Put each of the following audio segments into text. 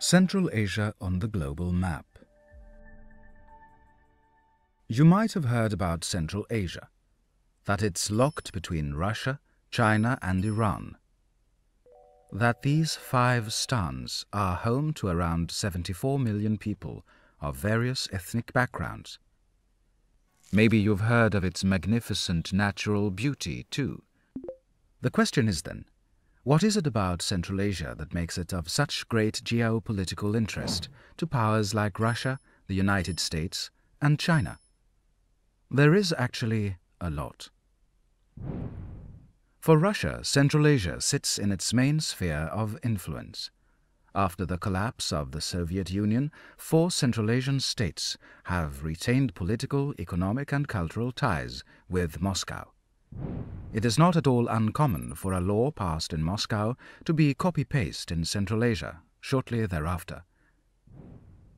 Central Asia on the global map. You might have heard about Central Asia, that it's locked between Russia, China and Iran, that these 5 stans are home to around 74 million people of various ethnic backgrounds. Maybe you've heard of its magnificent natural beauty too. The question is then, what is it about Central Asia that makes it of such great geopolitical interest to powers like Russia, the United States and China? There is actually a lot. For Russia, Central Asia sits in its main sphere of influence. After the collapse of the Soviet Union, 4 Central Asian states have retained political, economic and cultural ties with Moscow. It is not at all uncommon for a law passed in Moscow to be copy-paste in Central Asia shortly thereafter.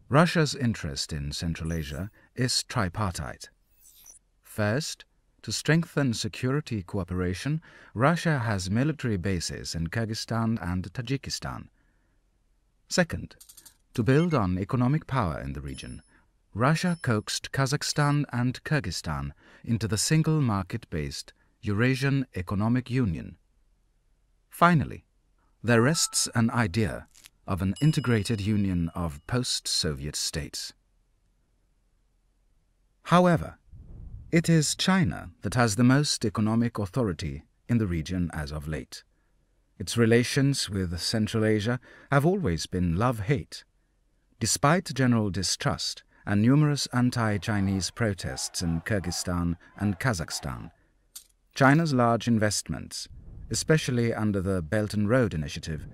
Russia's interest in Central Asia is tripartite. First, to strengthen security cooperation, Russia has military bases in Kyrgyzstan and Tajikistan. Second, to build on economic power in the region, Russia coaxed Kazakhstan and Kyrgyzstan into the single market-based Eurasian Economic Union. Finally, there rests an idea of an integrated union of post-Soviet states. However, it is China that has the most economic authority in the region as of late. Its relations with Central Asia have always been love-hate. Despite general distrust and numerous anti-Chinese protests in Kyrgyzstan and Kazakhstan, China's large investments, especially under the Belt and Road Initiative,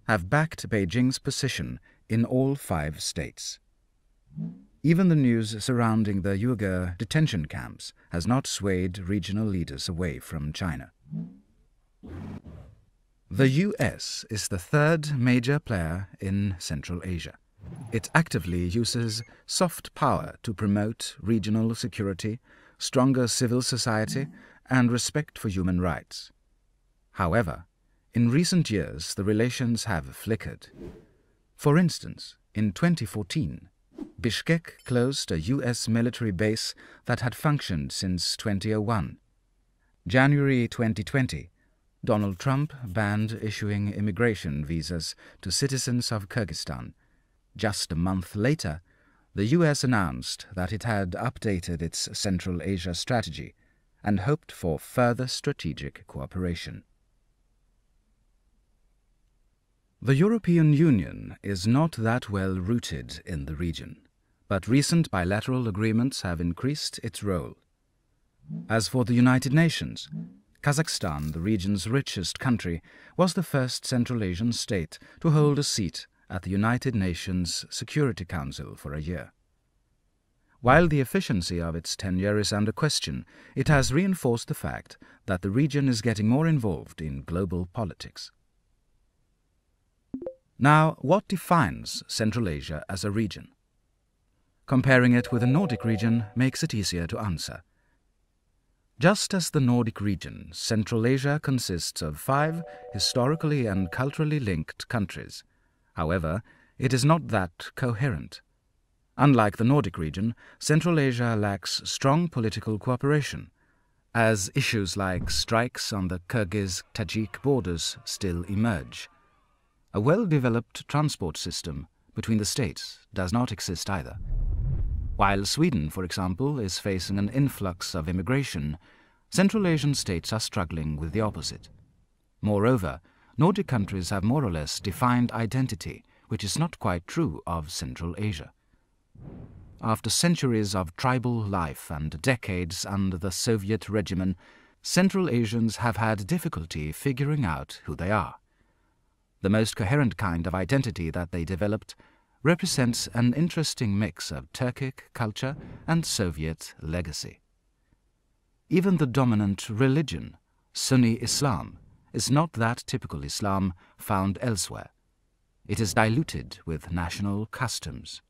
have backed Beijing's position in all 5 states. Even the news surrounding the Uyghur detention camps has not swayed regional leaders away from China. The US is the 3rd major player in Central Asia. It actively uses soft power to promote regional security, stronger civil society, and respect for human rights. However, in recent years the relations have flickered. For instance, in 2014, Bishkek closed a US military base that had functioned since 2001. January 2020, Donald Trump banned issuing immigration visas to citizens of Kyrgyzstan. Just a month later, the US announced that it had updated its Central Asia strategy and hoped for further strategic cooperation. The European Union is not that well rooted in the region, but recent bilateral agreements have increased its role. As for the United Nations, Kazakhstan, the region's richest country, was the first Central Asian state to hold a seat at the United Nations Security Council for a year. While the efficiency of its tenure is under question, it has reinforced the fact that the region is getting more involved in global politics. Now, what defines Central Asia as a region? Comparing it with the Nordic region makes it easier to answer. Just as the Nordic region, Central Asia consists of 5 historically and culturally linked countries. However, it is not that coherent. Unlike the Nordic region, Central Asia lacks strong political cooperation, as issues like strikes on the Kyrgyz-Tajik borders still emerge. A well-developed transport system between the states does not exist either. While Sweden, for example, is facing an influx of immigration, Central Asian states are struggling with the opposite. Moreover, Nordic countries have more or less defined identity, which is not quite true of Central Asia. After centuries of tribal life and decades under the Soviet regimen, Central Asians have had difficulty figuring out who they are. The most coherent kind of identity that they developed represents an interesting mix of Turkic culture and Soviet legacy. Even the dominant religion, Sunni Islam, is not that typical Islam found elsewhere. It is diluted with national customs.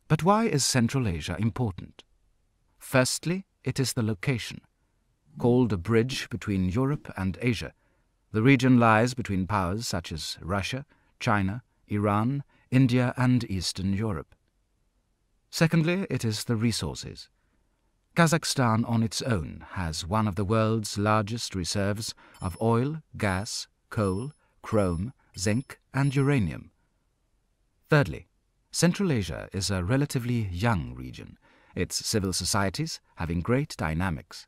But why is Central Asia important? Firstly, it is the location. Called a bridge between Europe and Asia, the region lies between powers such as Russia, China, Iran, India and Eastern Europe. Secondly, it is the resources. Kazakhstan on its own has one of the world's largest reserves of oil, gas, coal, chrome, zinc and uranium. Thirdly, Central Asia is a relatively young region, its civil societies having great dynamics.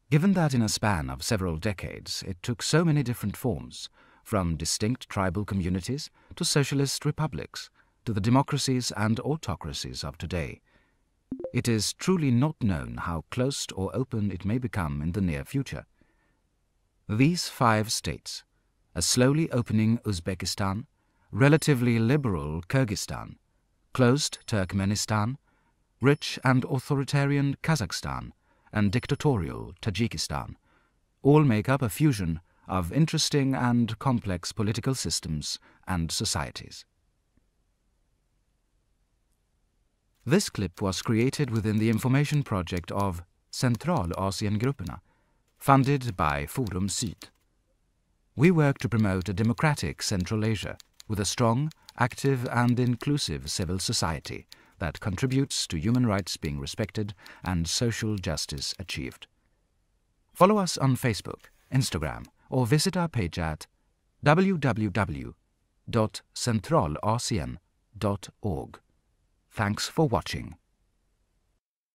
Given that in a span of several decades it took so many different forms, from distinct tribal communities to socialist republics to the democracies and autocracies of today, it is truly not known how closed or open it may become in the near future. These 5 states, a slowly opening Uzbekistan, relatively liberal Kyrgyzstan, closed Turkmenistan, rich and authoritarian Kazakhstan, and dictatorial Tajikistan, all make up a fusion of interesting and complex political systems and societies. This clip was created within the information project of Centralasiengrupperna, funded by Forum Syd. We work to promote a democratic Central Asia with a strong, active and inclusive civil society that contributes to human rights being respected and social justice achieved. Follow us on Facebook, Instagram, or visit our page at www.centralasien.org. Thanks for watching.